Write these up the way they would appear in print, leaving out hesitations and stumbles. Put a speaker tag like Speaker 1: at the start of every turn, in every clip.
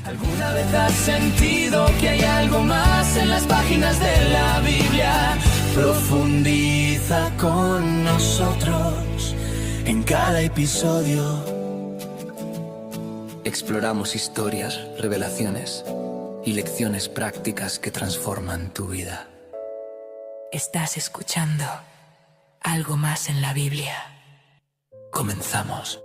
Speaker 1: ¿Alguna vez has sentido que hay algo más en las páginas de la Biblia? Profundiza con nosotros en cada episodio. Exploramos historias, revelaciones y lecciones prácticas que transforman tu vida.
Speaker 2: Estás escuchando Algo Más en la Biblia.
Speaker 1: Comenzamos.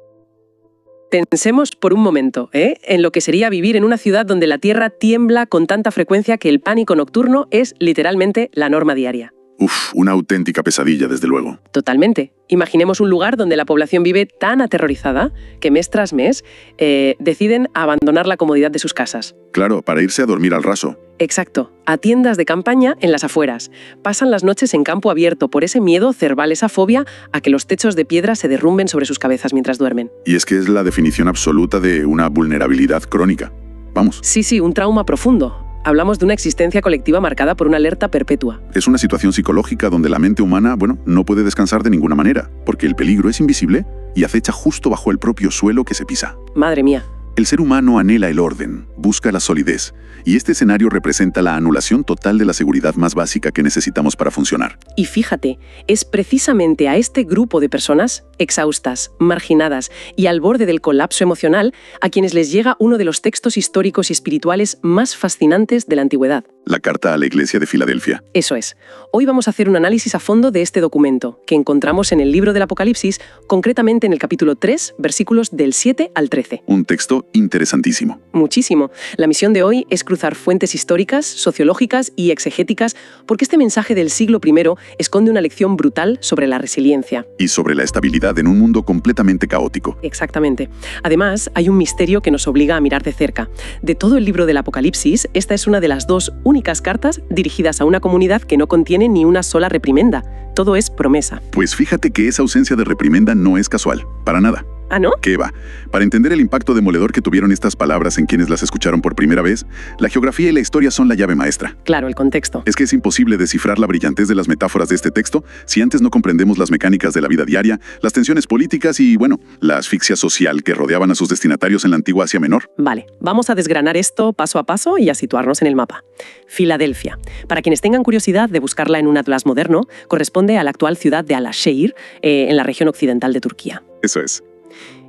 Speaker 3: Pensemos por un momento, en lo que sería vivir en una ciudad donde la tierra tiembla con tanta frecuencia que el pánico nocturno es literalmente la norma diaria.
Speaker 4: Uf, una auténtica pesadilla, desde luego.
Speaker 3: Totalmente. Imaginemos un lugar donde la población vive tan aterrorizada que mes tras mes deciden abandonar la comodidad de sus casas.
Speaker 4: Claro, para irse a dormir al raso.
Speaker 3: Exacto, a tiendas de campaña en las afueras. Pasan las noches en campo abierto por ese miedo cerval, esa fobia a que los techos de piedra se derrumben sobre sus cabezas mientras duermen.
Speaker 4: Y es que es la definición absoluta de una vulnerabilidad crónica. Vamos.
Speaker 3: Sí, un trauma profundo. Hablamos de una existencia colectiva marcada por una alerta perpetua.
Speaker 4: Es una situación psicológica donde la mente humana, no puede descansar de ninguna manera, porque el peligro es invisible y acecha justo bajo el propio suelo que se pisa.
Speaker 3: Madre mía.
Speaker 4: El ser humano anhela el orden, busca la solidez, y este escenario representa la anulación total de la seguridad más básica que necesitamos para funcionar.
Speaker 3: Y fíjate, es precisamente a este grupo de personas, exhaustas, marginadas y al borde del colapso emocional, a quienes les llega uno de los textos históricos y espirituales más fascinantes de la antigüedad.
Speaker 4: La Carta a la Iglesia de Filadelfia.
Speaker 3: Eso es. Hoy vamos a hacer un análisis a fondo de este documento, que encontramos en el libro del Apocalipsis, concretamente en el capítulo 3, versículos del 7 al 13.
Speaker 4: Un texto interesantísimo.
Speaker 3: Muchísimo. La misión de hoy es cruzar fuentes históricas, sociológicas y exegéticas, porque este mensaje del siglo I esconde una lección brutal sobre la resiliencia.
Speaker 4: Y sobre la estabilidad en un mundo completamente caótico.
Speaker 3: Exactamente. Además, hay un misterio que nos obliga a mirar de cerca. De todo el libro del Apocalipsis, esta es una de las dos únicas cartas dirigidas a una comunidad que no contiene ni una sola reprimenda. Todo es promesa.
Speaker 4: Pues fíjate que esa ausencia de reprimenda no es casual, para nada.
Speaker 3: ¿Ah, no?
Speaker 4: ¿Qué va? Para entender el impacto demoledor que tuvieron estas palabras en quienes las escucharon por primera vez, la geografía y la historia son la llave maestra.
Speaker 3: Claro, el contexto.
Speaker 4: Es que es imposible descifrar la brillantez de las metáforas de este texto si antes no comprendemos las mecánicas de la vida diaria, las tensiones políticas y, la asfixia social que rodeaban a sus destinatarios en la antigua Asia Menor.
Speaker 3: Vale, vamos a desgranar esto paso a paso y a situarnos en el mapa. Filadelfia. Para quienes tengan curiosidad de buscarla en un atlas moderno, corresponde a la actual ciudad de Alaşehir, en la región occidental de Turquía.
Speaker 4: Eso es.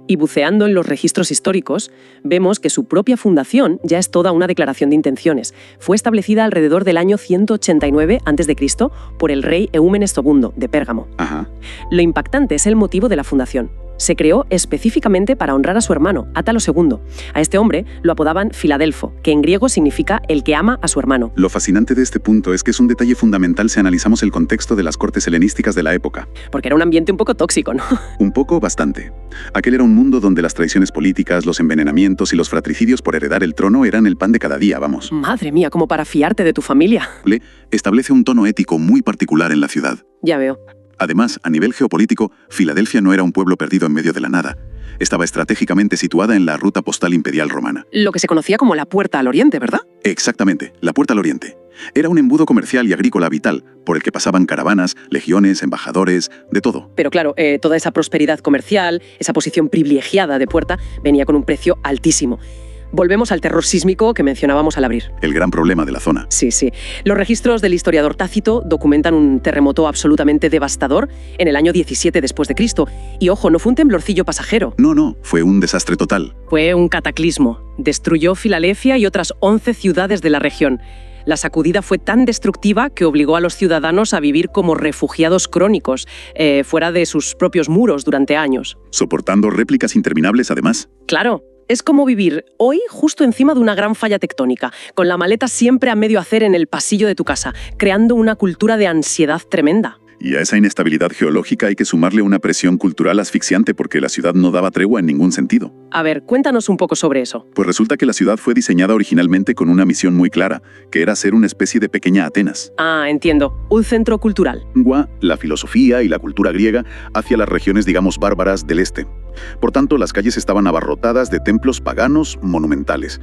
Speaker 3: Y buceando en los registros históricos, vemos que su propia fundación ya es toda una declaración de intenciones. Fue establecida alrededor del año 189 a.C. por el rey Eúmenes II, de Pérgamo.
Speaker 4: Ajá.
Speaker 3: Lo impactante es el motivo de la fundación. Se creó específicamente para honrar a su hermano, Átalo II. A este hombre lo apodaban Filadelfo, que en griego significa el que ama a su hermano.
Speaker 4: Lo fascinante de este punto es que es un detalle fundamental si analizamos el contexto de las cortes helenísticas de la época.
Speaker 3: Porque era un ambiente un poco tóxico, ¿no?
Speaker 4: Un poco, bastante. Aquel era un mundo donde las traiciones políticas, los envenenamientos y los fratricidios por heredar el trono eran el pan de cada día, vamos.
Speaker 3: Madre mía, como para fiarte de tu familia.
Speaker 4: Establece un tono ético muy particular en la ciudad.
Speaker 3: Ya veo.
Speaker 4: Además, a nivel geopolítico, Filadelfia no era un pueblo perdido en medio de la nada. Estaba estratégicamente situada en la ruta postal imperial romana.
Speaker 3: Lo que se conocía como la Puerta al Oriente, ¿verdad?
Speaker 4: Exactamente, la Puerta al Oriente. Era un embudo comercial y agrícola vital, por el que pasaban caravanas, legiones, embajadores, de todo.
Speaker 3: Pero claro, toda esa prosperidad comercial, esa posición privilegiada de puerta, venía con un precio altísimo. Volvemos al terror sísmico que mencionábamos al abrir.
Speaker 4: El gran problema de la zona.
Speaker 3: Sí. Los registros del historiador Tácito documentan un terremoto absolutamente devastador en el año 17 después de Cristo. Y ojo, no fue un temblorcillo pasajero.
Speaker 4: No, fue un desastre total.
Speaker 3: Fue un cataclismo. Destruyó Filadelfia y otras 11 ciudades de la región. La sacudida fue tan destructiva que obligó a los ciudadanos a vivir como refugiados crónicos, fuera de sus propios muros durante años.
Speaker 4: Soportando réplicas interminables, además.
Speaker 3: Claro. Es como vivir hoy justo encima de una gran falla tectónica, con la maleta siempre a medio hacer en el pasillo de tu casa, creando una cultura de ansiedad tremenda.
Speaker 4: Y a esa inestabilidad geológica hay que sumarle una presión cultural asfixiante porque la ciudad no daba tregua en ningún sentido.
Speaker 3: A ver, cuéntanos un poco sobre eso.
Speaker 4: Pues resulta que la ciudad fue diseñada originalmente con una misión muy clara, que era ser una especie de pequeña Atenas.
Speaker 3: Ah, entiendo. Un centro cultural.
Speaker 4: La filosofía y la cultura griega hacia las regiones, digamos, bárbaras del este. Por tanto, las calles estaban abarrotadas de templos paganos monumentales,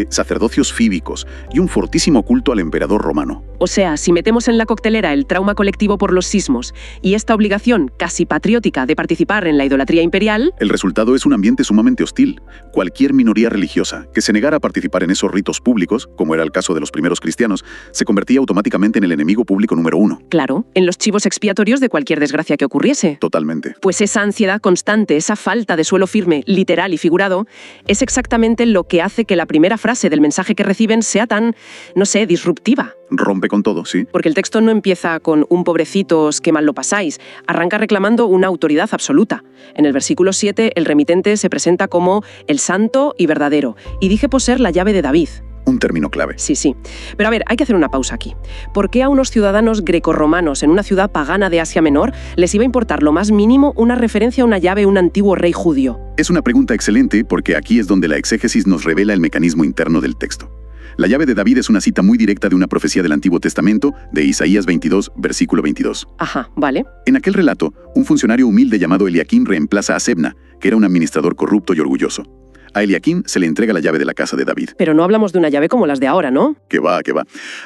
Speaker 4: sacerdocios fíbicos y un fortísimo culto al emperador romano.
Speaker 3: O sea, si metemos en la coctelera el trauma colectivo por los sismos y esta obligación casi patriótica de participar en la idolatría imperial,
Speaker 4: el resultado es un ambiente sumamente hostil. Cualquier minoría religiosa que se negara a participar en esos ritos públicos, como era el caso de los primeros cristianos, se convertía automáticamente en el enemigo público número 1.
Speaker 3: claro, en los chivos expiatorios de cualquier desgracia que ocurriese.
Speaker 4: Totalmente.
Speaker 3: Pues esa ansiedad constante, esa falta de suelo firme, literal y figurado, es exactamente lo que hace que la primera frase del mensaje que reciben sea tan, no sé, disruptiva.
Speaker 4: Rompe con todo, sí.
Speaker 3: Porque el texto no empieza con un pobrecitos, qué mal lo pasáis. Arranca reclamando una autoridad absoluta. En el versículo 7, el remitente se presenta como el santo y verdadero, y dije poseer la llave de David.
Speaker 4: Un término clave.
Speaker 3: Sí. Pero a ver, hay que hacer una pausa aquí. ¿Por qué a unos ciudadanos grecorromanos en una ciudad pagana de Asia Menor les iba a importar lo más mínimo una referencia a una llave de un antiguo rey judío?
Speaker 4: Es una pregunta excelente porque aquí es donde la exégesis nos revela el mecanismo interno del texto. La llave de David es una cita muy directa de una profecía del Antiguo Testamento, de Isaías 22, versículo 22.
Speaker 3: Ajá, vale.
Speaker 4: En aquel relato, un funcionario humilde llamado Eliaquim reemplaza a Sebna, que era un administrador corrupto y orgulloso. A Eliaquim se le entrega la llave de la casa de David.
Speaker 3: Pero no hablamos de una llave como las de ahora, ¿no?
Speaker 4: Que va.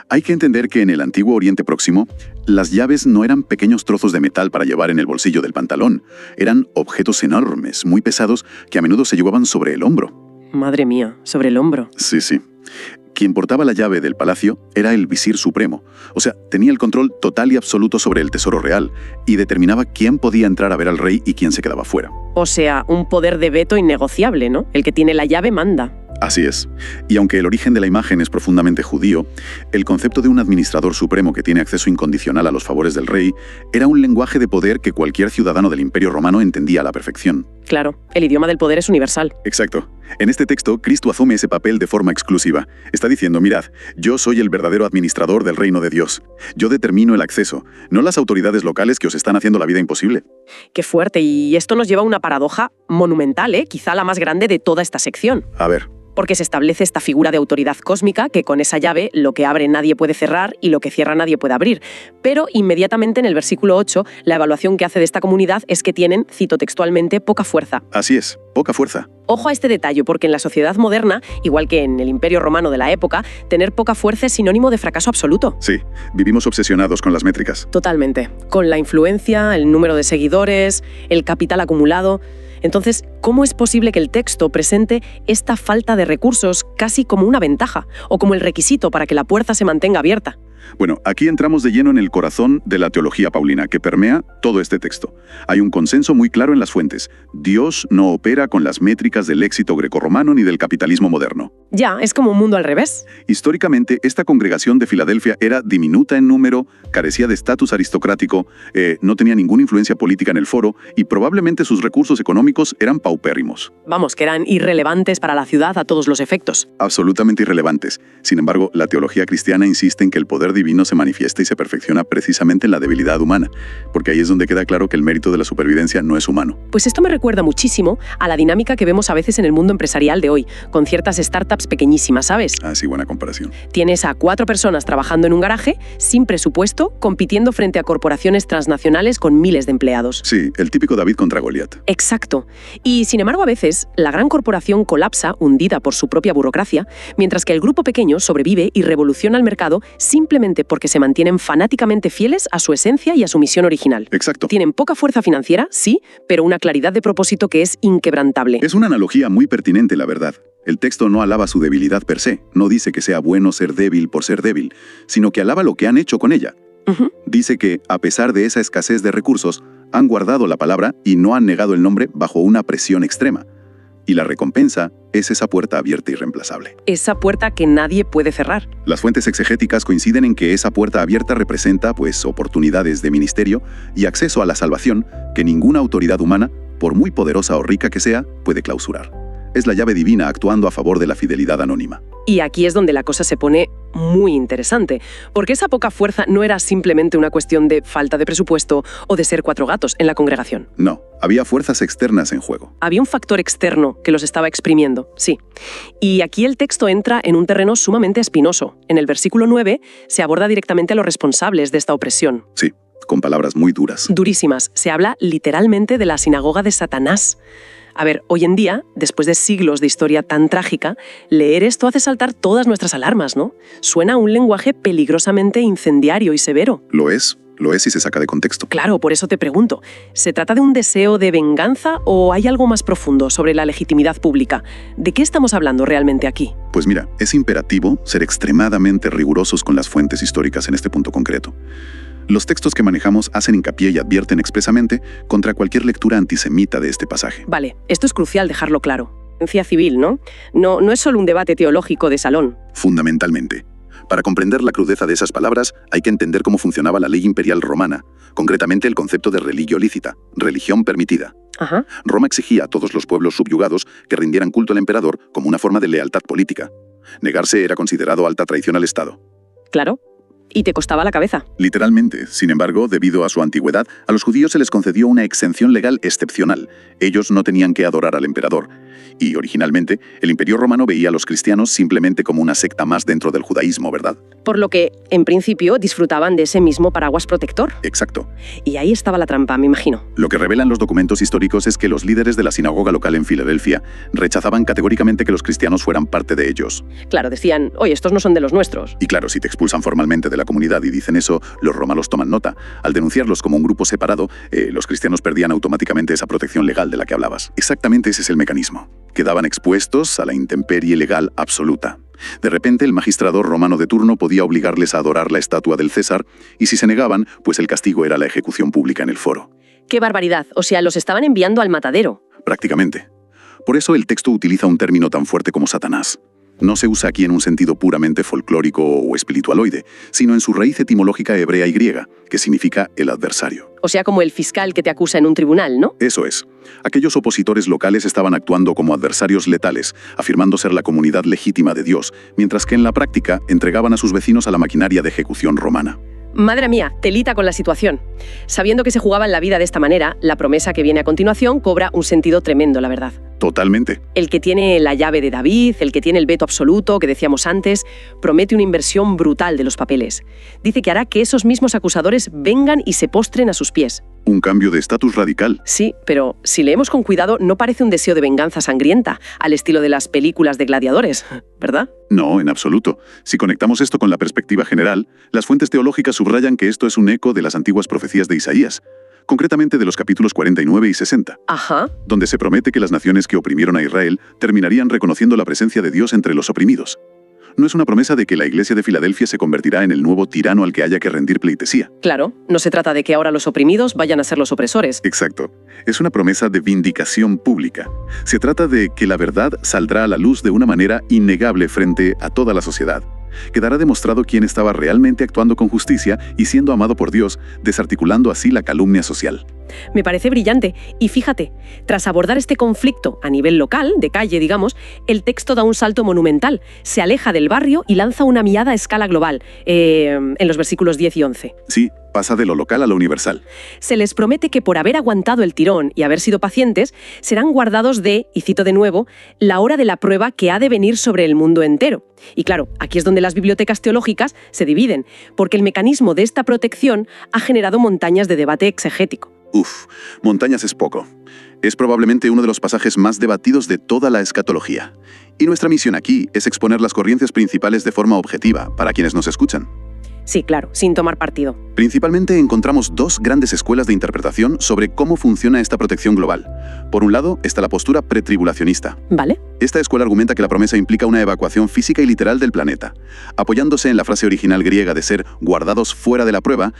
Speaker 4: Hay que entender que en el antiguo Oriente Próximo, las llaves no eran pequeños trozos de metal para llevar en el bolsillo del pantalón. Eran objetos enormes, muy pesados, que a menudo se llevaban sobre el hombro.
Speaker 3: Madre mía, sobre el hombro.
Speaker 4: Sí. Quien portaba la llave del palacio era el visir supremo, o sea, tenía el control total y absoluto sobre el tesoro real y determinaba quién podía entrar a ver al rey y quién se quedaba fuera.
Speaker 3: O sea, un poder de veto innegociable, ¿no? El que tiene la llave manda.
Speaker 4: Así es. Y aunque el origen de la imagen es profundamente judío, el concepto de un administrador supremo que tiene acceso incondicional a los favores del rey era un lenguaje de poder que cualquier ciudadano del Imperio Romano entendía a la perfección.
Speaker 3: Claro, el idioma del poder es universal.
Speaker 4: Exacto. En este texto, Cristo asume ese papel de forma exclusiva. Está diciendo, mirad, yo soy el verdadero administrador del reino de Dios. Yo determino el acceso, no las autoridades locales que os están haciendo la vida imposible.
Speaker 3: Qué fuerte, y esto nos lleva a una paradoja monumental, quizá la más grande de toda esta sección.
Speaker 4: A ver.
Speaker 3: Porque se establece esta figura de autoridad cósmica que con esa llave lo que abre nadie puede cerrar y lo que cierra nadie puede abrir. Pero inmediatamente en el versículo 8, la evaluación que hace de esta comunidad es que tienen, cito textualmente, poca fuerza.
Speaker 4: Así es, poca fuerza.
Speaker 3: Ojo a este detalle, porque en la sociedad moderna, igual que en el Imperio Romano de la época, tener poca fuerza es sinónimo de fracaso absoluto.
Speaker 4: Sí, vivimos obsesionados con las métricas.
Speaker 3: Totalmente. Con la influencia, el número de seguidores, el capital acumulado. Entonces, ¿cómo es posible que el texto presente esta falta de recursos casi como una ventaja o como el requisito para que la puerta se mantenga abierta?
Speaker 4: Bueno, aquí entramos de lleno en el corazón de la teología paulina, que permea todo este texto. Hay un consenso muy claro en las fuentes. Dios no opera con las métricas del éxito grecorromano ni del capitalismo moderno.
Speaker 3: Ya, es como un mundo al revés.
Speaker 4: Históricamente, esta congregación de Filadelfia era diminuta en número, carecía de estatus aristocrático, no tenía ninguna influencia política en el foro y probablemente sus recursos económicos eran paupérrimos.
Speaker 3: Vamos, que eran irrelevantes para la ciudad a todos los efectos.
Speaker 4: Absolutamente irrelevantes. Sin embargo, la teología cristiana insiste en que el poder divino se manifiesta y se perfecciona precisamente en la debilidad humana, porque ahí es donde queda claro que el mérito de la supervivencia no es humano.
Speaker 3: Pues esto me recuerda muchísimo a la dinámica que vemos a veces en el mundo empresarial de hoy, con ciertas startups pequeñísimas, ¿sabes?
Speaker 4: Ah, sí, buena comparación.
Speaker 3: Tienes a 4 personas trabajando en un garaje, sin presupuesto, compitiendo frente a corporaciones transnacionales con miles de empleados.
Speaker 4: Sí, el típico David contra Goliat.
Speaker 3: Exacto. Y sin embargo, a veces, la gran corporación colapsa, hundida por su propia burocracia, mientras que el grupo pequeño sobrevive y revoluciona el mercado simplemente porque se mantienen fanáticamente fieles a su esencia y a su misión original.
Speaker 4: Exacto.
Speaker 3: Tienen poca fuerza financiera, sí, pero una claridad de propósito que es inquebrantable.
Speaker 4: Es una analogía muy pertinente, la verdad. El texto no alaba su debilidad per se, no dice que sea bueno ser débil por ser débil, sino que alaba lo que han hecho con ella. Dice que, a pesar de esa escasez de recursos, han guardado la palabra y no han negado el nombre bajo una presión extrema. Y la recompensa es esa puerta abierta y reemplazable.
Speaker 3: Esa puerta que nadie puede cerrar.
Speaker 4: Las fuentes exegéticas coinciden en que esa puerta abierta representa, oportunidades de ministerio y acceso a la salvación que ninguna autoridad humana, por muy poderosa o rica que sea, puede clausurar. Es la llave divina actuando a favor de la fidelidad anónima.
Speaker 3: Y aquí es donde la cosa se pone muy interesante, porque esa poca fuerza no era simplemente una cuestión de falta de presupuesto o de ser 4 gatos en la congregación.
Speaker 4: No, había fuerzas externas en juego.
Speaker 3: Había un factor externo que los estaba exprimiendo, sí. Y aquí el texto entra en un terreno sumamente espinoso. En el versículo 9 se aborda directamente a los responsables de esta opresión.
Speaker 4: Sí, con palabras muy duras.
Speaker 3: Durísimas. Se habla literalmente de la sinagoga de Satanás. A ver, hoy en día, después de siglos de historia tan trágica, leer esto hace saltar todas nuestras alarmas, ¿no? Suena a un lenguaje peligrosamente incendiario y severo.
Speaker 4: Lo es si se saca de contexto.
Speaker 3: Claro, por eso te pregunto, ¿se trata de un deseo de venganza o hay algo más profundo sobre la legitimidad pública? ¿De qué estamos hablando realmente aquí?
Speaker 4: Pues mira, es imperativo ser extremadamente rigurosos con las fuentes históricas en este punto concreto. Los textos que manejamos hacen hincapié y advierten expresamente contra cualquier lectura antisemita de este pasaje.
Speaker 3: Vale, esto es crucial dejarlo claro. Ciencia civil, ¿no? No es solo un debate teológico de salón.
Speaker 4: Fundamentalmente. Para comprender la crudeza de esas palabras, hay que entender cómo funcionaba la ley imperial romana, concretamente el concepto de religio lícita, religión permitida.
Speaker 3: Ajá.
Speaker 4: Roma exigía a todos los pueblos subyugados que rindieran culto al emperador como una forma de lealtad política. Negarse era considerado alta traición al Estado.
Speaker 3: Claro. Y te costaba la cabeza.
Speaker 4: Literalmente. Sin embargo, debido a su antigüedad, a los judíos se les concedió una exención legal excepcional. Ellos no tenían que adorar al emperador. Y, originalmente, el Imperio Romano veía a los cristianos simplemente como una secta más dentro del judaísmo, ¿verdad?
Speaker 3: Por lo que, en principio, disfrutaban de ese mismo paraguas protector.
Speaker 4: Exacto.
Speaker 3: Y ahí estaba la trampa, me imagino.
Speaker 4: Lo que revelan los documentos históricos es que los líderes de la sinagoga local en Filadelfia rechazaban categóricamente que los cristianos fueran parte de ellos.
Speaker 3: Claro, decían, oye, estos no son de los nuestros.
Speaker 4: Y claro, si te expulsan formalmente de la comunidad y dicen eso, los romanos toman nota. Al denunciarlos como un grupo separado, los cristianos perdían automáticamente esa protección legal de la que hablabas. Exactamente ese es el mecanismo. Quedaban expuestos a la intemperie legal absoluta. De repente, el magistrado romano de turno podía obligarles a adorar la estatua del César, y si se negaban, pues el castigo era la ejecución pública en el foro.
Speaker 3: ¡Qué barbaridad! O sea, los estaban enviando al matadero.
Speaker 4: Prácticamente. Por eso el texto utiliza un término tan fuerte como Satanás. No se usa aquí en un sentido puramente folclórico o espiritualoide, sino en su raíz etimológica hebrea y griega, que significa el adversario.
Speaker 3: O sea, como el fiscal que te acusa en un tribunal, ¿no?
Speaker 4: Eso es. Aquellos opositores locales estaban actuando como adversarios letales, afirmando ser la comunidad legítima de Dios, mientras que en la práctica entregaban a sus vecinos a la maquinaria de ejecución romana.
Speaker 3: Madre mía, telita con la situación. Sabiendo que se jugaban la vida de esta manera, la promesa que viene a continuación cobra un sentido tremendo, la verdad.
Speaker 4: Totalmente.
Speaker 3: El que tiene la llave de David, el que tiene el veto absoluto, que decíamos antes, promete una inversión brutal de los papeles. Dice que hará que esos mismos acusadores vengan y se postren a sus pies.
Speaker 4: Un cambio de estatus radical.
Speaker 3: Sí, pero si leemos con cuidado, no parece un deseo de venganza sangrienta, al estilo de las películas de gladiadores, ¿verdad?
Speaker 4: No, en absoluto. Si conectamos esto con la perspectiva general, las fuentes teológicas subrayan que esto es un eco de las antiguas profecías de Isaías, concretamente de los capítulos 49 y 60,
Speaker 3: Ajá.
Speaker 4: donde se promete que las naciones que oprimieron a Israel terminarían reconociendo la presencia de Dios entre los oprimidos. No es una promesa de que la iglesia de Filadelfia se convertirá en el nuevo tirano al que haya que rendir pleitesía.
Speaker 3: Claro, no se trata de que ahora los oprimidos vayan a ser los opresores.
Speaker 4: Exacto. Es una promesa de vindicación pública. Se trata de que la verdad saldrá a la luz de una manera innegable frente a toda la sociedad. Quedará demostrado quién estaba realmente actuando con justicia y siendo amado por Dios, desarticulando así la calumnia social.
Speaker 3: Me parece brillante. Y fíjate, tras abordar este conflicto a nivel local, de calle, digamos, el texto da un salto monumental. Se aleja del barrio y lanza una mirada a escala global, en los versículos 10 y 11.
Speaker 4: Sí, pasa de lo local a lo universal.
Speaker 3: Se les promete que por haber aguantado el tirón y haber sido pacientes, serán guardados de, y cito de nuevo, la hora de la prueba que ha de venir sobre el mundo entero. Y claro, aquí es donde las bibliotecas teológicas se dividen, porque el mecanismo de esta protección ha generado montañas de debate exegético.
Speaker 4: Montañas es poco. Es probablemente uno de los pasajes más debatidos de toda la escatología. Y nuestra misión aquí es exponer las corrientes principales de forma objetiva para quienes nos escuchan.
Speaker 3: Sí, claro, sin tomar partido.
Speaker 4: Principalmente encontramos dos grandes escuelas de interpretación sobre cómo funciona esta protección global. Por un lado está la postura pretribulacionista.
Speaker 3: ¿Vale?
Speaker 4: Esta escuela argumenta que la promesa implica una evacuación física y literal del planeta. Apoyándose en la frase original griega de ser guardados fuera de la prueba,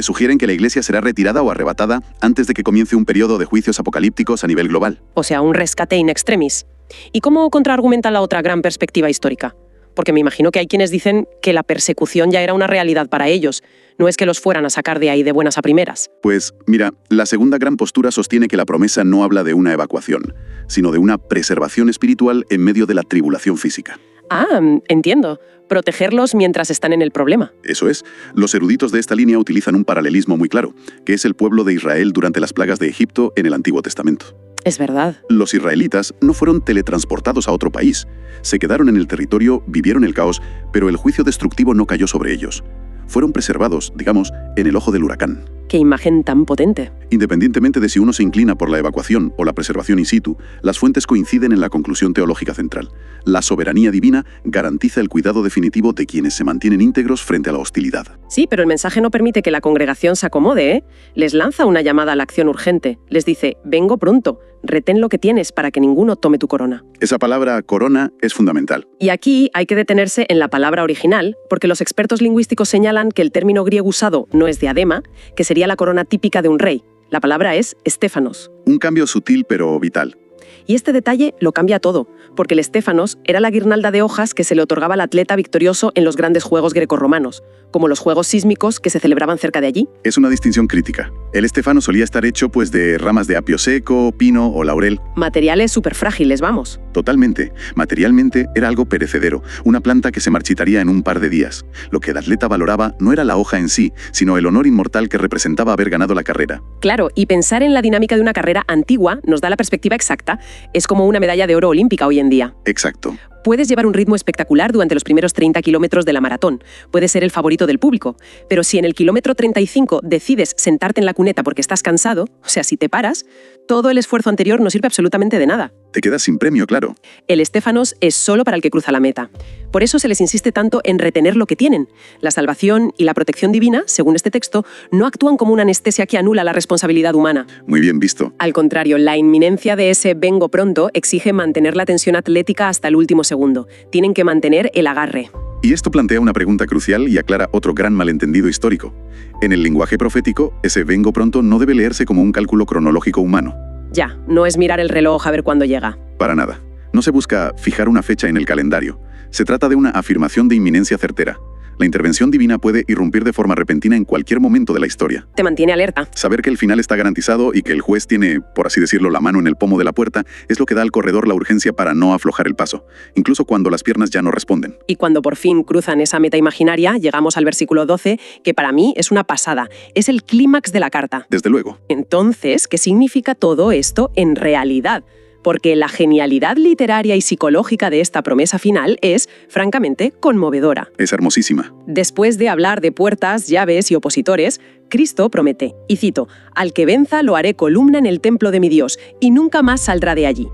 Speaker 4: sugieren que la iglesia será retirada o arrebatada antes de que comience un periodo de juicios apocalípticos a nivel global.
Speaker 3: O sea, un rescate in extremis. ¿Y cómo contraargumenta la otra gran perspectiva histórica? Porque me imagino que hay quienes dicen que la persecución ya era una realidad para ellos, no es que los fueran a sacar de ahí de buenas a primeras.
Speaker 4: Pues mira, la segunda gran postura sostiene que la promesa no habla de una evacuación, sino de una preservación espiritual en medio de la tribulación física.
Speaker 3: Ah, entiendo. Protegerlos mientras están en el problema.
Speaker 4: Eso es. Los eruditos de esta línea utilizan un paralelismo muy claro, que es el pueblo de Israel durante las plagas de Egipto en el Antiguo Testamento.
Speaker 3: Es verdad.
Speaker 4: Los israelitas no fueron teletransportados a otro país. Se quedaron en el territorio, vivieron el caos, pero el juicio destructivo no cayó sobre ellos. Fueron preservados, digamos, en el ojo del huracán.
Speaker 3: ¡Qué imagen tan potente!
Speaker 4: Independientemente de si uno se inclina por la evacuación o la preservación in situ, las fuentes coinciden en la conclusión teológica central. La soberanía divina garantiza el cuidado definitivo de quienes se mantienen íntegros frente a la hostilidad.
Speaker 3: Sí, pero el mensaje no permite que la congregación se acomode, ¿eh? Les lanza una llamada a la acción urgente. Les dice, vengo pronto, retén lo que tienes para que ninguno tome tu corona.
Speaker 4: Esa palabra corona es fundamental.
Speaker 3: Y aquí hay que detenerse en la palabra original, porque los expertos lingüísticos señalan que el término griego usado no es diadema, que sería la corona típica de un rey. La palabra es estéfanos.
Speaker 4: Un cambio sutil pero vital.
Speaker 3: Y este detalle lo cambia todo, porque el estéfanos era la guirnalda de hojas que se le otorgaba al atleta victorioso en los grandes juegos grecorromanos, como los juegos sísmicos que se celebraban cerca de allí.
Speaker 4: Es una distinción crítica. El estéfano solía estar hecho de ramas de apio seco, pino o laurel.
Speaker 3: Materiales súper frágiles, vamos.
Speaker 4: Totalmente. Materialmente era algo perecedero, una planta que se marchitaría en un par de días. Lo que el atleta valoraba no era la hoja en sí, sino el honor inmortal que representaba haber ganado la carrera.
Speaker 3: Claro, y pensar en la dinámica de una carrera antigua nos da la perspectiva exacta. Es como una medalla de oro olímpica hoy en día.
Speaker 4: Exacto.
Speaker 3: Puedes llevar un ritmo espectacular durante los primeros 30 kilómetros de la maratón. Puedes ser el favorito del público. Pero si en el kilómetro 35 decides sentarte en la cuneta porque estás cansado, o sea, si te paras, todo el esfuerzo anterior no sirve absolutamente de nada.
Speaker 4: Te quedas sin premio, claro.
Speaker 3: El estéfanos es solo para el que cruza la meta. Por eso se les insiste tanto en retener lo que tienen. La salvación y la protección divina, según este texto, no actúan como una anestesia que anula la responsabilidad humana.
Speaker 4: Muy bien visto.
Speaker 3: Al contrario, la inminencia de ese vengo pronto exige mantener la tensión atlética hasta el último segundo. Tienen que mantener el agarre.
Speaker 4: Y esto plantea una pregunta crucial y aclara otro gran malentendido histórico. En el lenguaje profético, ese vengo pronto no debe leerse como un cálculo cronológico humano.
Speaker 3: Ya, no es mirar el reloj a ver cuándo llega.
Speaker 4: Para nada. No se busca fijar una fecha en el calendario. Se trata de una afirmación de inminencia certera. La intervención divina puede irrumpir de forma repentina en cualquier momento de la historia.
Speaker 3: Te mantiene alerta.
Speaker 4: Saber que el final está garantizado y que el juez tiene, por así decirlo, la mano en el pomo de la puerta, es lo que da al corredor la urgencia para no aflojar el paso, incluso cuando las piernas ya no responden.
Speaker 3: Y cuando por fin cruzan esa meta imaginaria, llegamos al versículo 12, que para mí es una pasada. Es el clímax de la carta.
Speaker 4: Desde luego.
Speaker 3: Entonces, ¿qué significa todo esto en realidad? Porque la genialidad literaria y psicológica de esta promesa final es, francamente, conmovedora.
Speaker 4: Es hermosísima.
Speaker 3: Después de hablar de puertas, llaves y opositores, Cristo promete, y cito, «Al que venza lo haré columna en el templo de mi Dios, y nunca más saldrá de allí».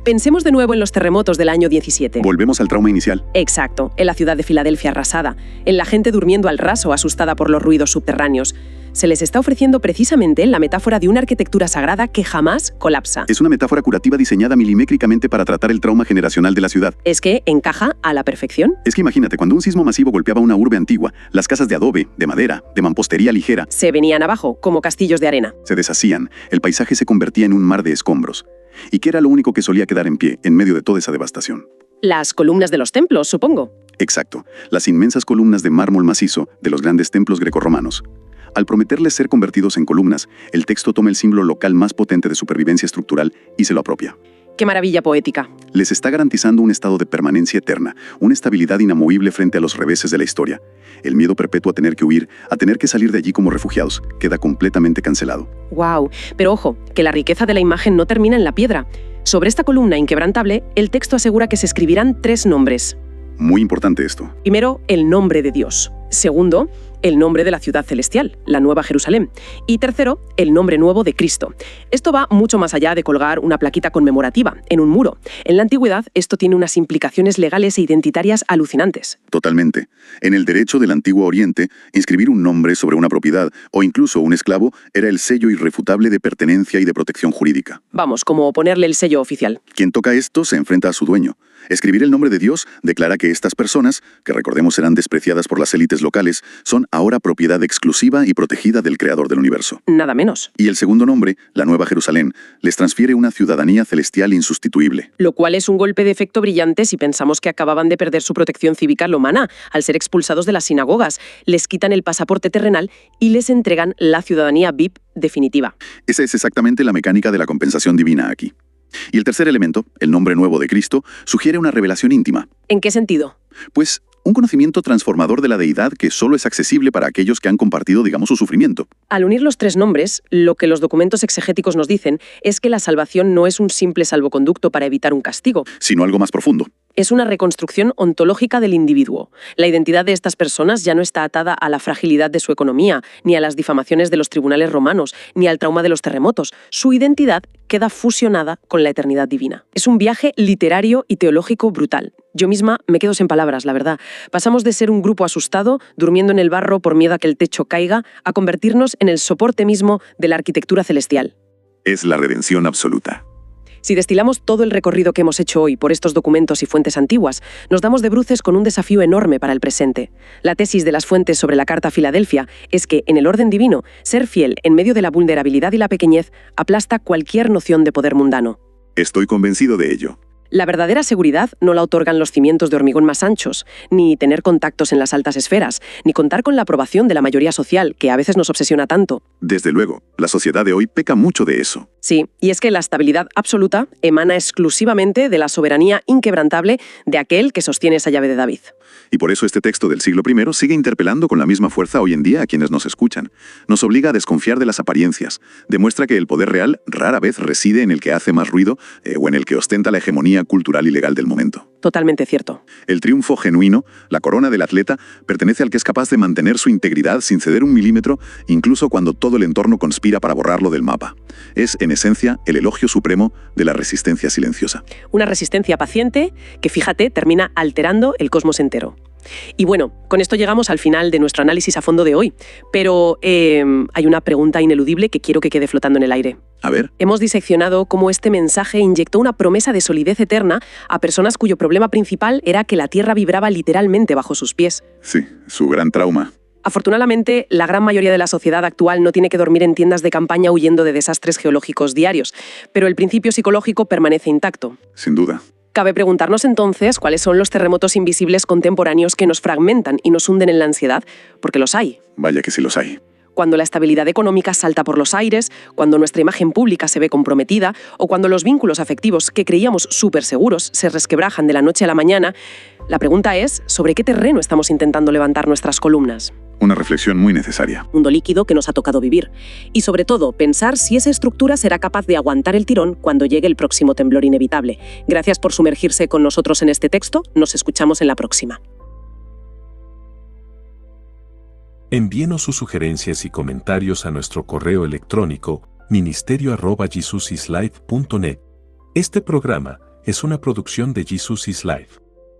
Speaker 3: Pensemos de nuevo en los terremotos del año 17.
Speaker 4: Volvemos al trauma inicial.
Speaker 3: Exacto, en la ciudad de Filadelfia arrasada, en la gente durmiendo al raso asustada por los ruidos subterráneos. Se les está ofreciendo precisamente la metáfora de una arquitectura sagrada que jamás colapsa.
Speaker 4: Es una metáfora curativa diseñada milimétricamente para tratar el trauma generacional de la ciudad.
Speaker 3: Es que encaja a la perfección.
Speaker 4: Es que imagínate, cuando un sismo masivo golpeaba una urbe antigua, las casas de adobe, de madera, de mampostería ligera,
Speaker 3: se venían abajo, como castillos de arena.
Speaker 4: Se deshacían, el paisaje se convertía en un mar de escombros. ¿Y qué era lo único que solía quedar en pie en medio de toda esa devastación?
Speaker 3: Las columnas de los templos, supongo.
Speaker 4: Exacto, las inmensas columnas de mármol macizo de los grandes templos grecorromanos. Al prometerles ser convertidos en columnas, el texto toma el símbolo local más potente de supervivencia estructural y se lo apropia.
Speaker 3: ¡Qué maravilla poética!
Speaker 4: Les está garantizando un estado de permanencia eterna, una estabilidad inamovible frente a los reveses de la historia. El miedo perpetuo a tener que huir, a tener que salir de allí como refugiados, queda completamente cancelado.
Speaker 3: ¡Wow! Pero ojo, que la riqueza de la imagen no termina en la piedra. Sobre esta columna inquebrantable, el texto asegura que se escribirán 3 nombres.
Speaker 4: Muy importante esto.
Speaker 3: Primero, el nombre de Dios. Segundo, el nombre de la ciudad celestial, la Nueva Jerusalén. Y tercero, el nombre nuevo de Cristo. Esto va mucho más allá de colgar una plaquita conmemorativa en un muro. En la antigüedad, esto tiene unas implicaciones legales e identitarias alucinantes.
Speaker 4: Totalmente. En el derecho del Antiguo Oriente, inscribir un nombre sobre una propiedad o incluso un esclavo era el sello irrefutable de pertenencia y de protección jurídica.
Speaker 3: Vamos, como ponerle el sello oficial.
Speaker 4: Quien toca esto se enfrenta a su dueño. Escribir el nombre de Dios declara que estas personas, que recordemos serán despreciadas por las élites locales, son ahora propiedad exclusiva y protegida del Creador del universo.
Speaker 3: Nada menos.
Speaker 4: Y el segundo nombre, la Nueva Jerusalén, les transfiere una ciudadanía celestial insustituible.
Speaker 3: Lo cual es un golpe de efecto brillante si pensamos que acababan de perder su protección cívica romana al ser expulsados de las sinagogas. Les quitan el pasaporte terrenal y les entregan la ciudadanía VIP definitiva.
Speaker 4: Esa es exactamente la mecánica de la compensación divina aquí. Y el tercer elemento, el nombre nuevo de Cristo, sugiere una revelación íntima.
Speaker 3: ¿En qué sentido?
Speaker 4: Pues un conocimiento transformador de la deidad que solo es accesible para aquellos que han compartido, digamos, su sufrimiento.
Speaker 3: Al unir los tres nombres, lo que los documentos exegéticos nos dicen es que la salvación no es un simple salvoconducto para evitar un castigo,
Speaker 4: Sino algo más profundo.
Speaker 3: es una reconstrucción ontológica del individuo. La identidad de estas personas ya no está atada a la fragilidad de su economía, ni a las difamaciones de los tribunales romanos, ni al trauma de los terremotos. Su identidad queda fusionada con la eternidad divina. Es un viaje literario y teológico brutal. Yo misma me quedo sin palabras, la verdad. Pasamos de ser un grupo asustado, durmiendo en el barro por miedo a que el techo caiga, a convertirnos en el soporte mismo de la arquitectura celestial.
Speaker 4: Es la redención absoluta.
Speaker 3: Si destilamos todo el recorrido que hemos hecho hoy por estos documentos y fuentes antiguas, nos damos de bruces con un desafío enorme para el presente. La tesis de las fuentes sobre la Carta a Filadelfia es que, en el orden divino, ser fiel en medio de la vulnerabilidad y la pequeñez aplasta cualquier noción de poder mundano.
Speaker 4: Estoy convencido de ello.
Speaker 3: La verdadera seguridad no la otorgan los cimientos de hormigón más anchos, ni tener contactos en las altas esferas, ni contar con la aprobación de la mayoría social, que a veces nos obsesiona tanto.
Speaker 4: Desde luego, la sociedad de hoy peca mucho de eso.
Speaker 3: Sí, y es que la estabilidad absoluta emana exclusivamente de la soberanía inquebrantable de aquel que sostiene esa llave de David.
Speaker 4: Y por eso este texto del siglo I sigue interpelando con la misma fuerza hoy en día a quienes nos escuchan. Nos obliga a desconfiar de las apariencias. Demuestra que el poder real rara vez reside en el que hace más ruido o en el que ostenta la hegemonía cultural y legal del momento.
Speaker 3: Totalmente cierto.
Speaker 4: El triunfo genuino, la corona del atleta, pertenece al que es capaz de mantener su integridad sin ceder un milímetro, incluso cuando todo el entorno conspira para borrarlo del mapa. Es, en esencia, el elogio supremo de la resistencia silenciosa.
Speaker 3: Una resistencia paciente que, fíjate, termina alterando el cosmos entero. Y bueno, con esto llegamos al final de nuestro análisis a fondo de hoy, pero hay una pregunta ineludible que quiero que quede flotando en el aire.
Speaker 4: A ver,
Speaker 3: Hemos diseccionado cómo este mensaje inyectó una promesa de solidez eterna a personas cuyo problema principal era que la Tierra vibraba literalmente bajo sus pies.
Speaker 4: sí, su gran trauma.
Speaker 3: Afortunadamente, la gran mayoría de la sociedad actual no tiene que dormir en tiendas de campaña huyendo de desastres geológicos diarios, pero el principio psicológico permanece intacto.
Speaker 4: Sin duda.
Speaker 3: Cabe preguntarnos entonces cuáles son los terremotos invisibles contemporáneos que nos fragmentan y nos hunden en la ansiedad, porque los hay.
Speaker 4: Vaya que sí los hay.
Speaker 3: Cuando la estabilidad económica salta por los aires, cuando nuestra imagen pública se ve comprometida o cuando los vínculos afectivos que creíamos súper seguros se resquebrajan de la noche a la mañana, la pregunta es ¿sobre qué terreno estamos intentando levantar nuestras columnas?
Speaker 4: Una reflexión muy necesaria.
Speaker 3: Mundo líquido que nos ha tocado vivir. Y sobre todo, pensar si esa estructura será capaz de aguantar el tirón cuando llegue el próximo temblor inevitable. Gracias por sumergirse con nosotros en este texto. Nos escuchamos en la próxima.
Speaker 5: Envíenos sus sugerencias y comentarios a nuestro correo electrónico ministerio@jesusislife.net. Este programa es una producción de Jesus is Life.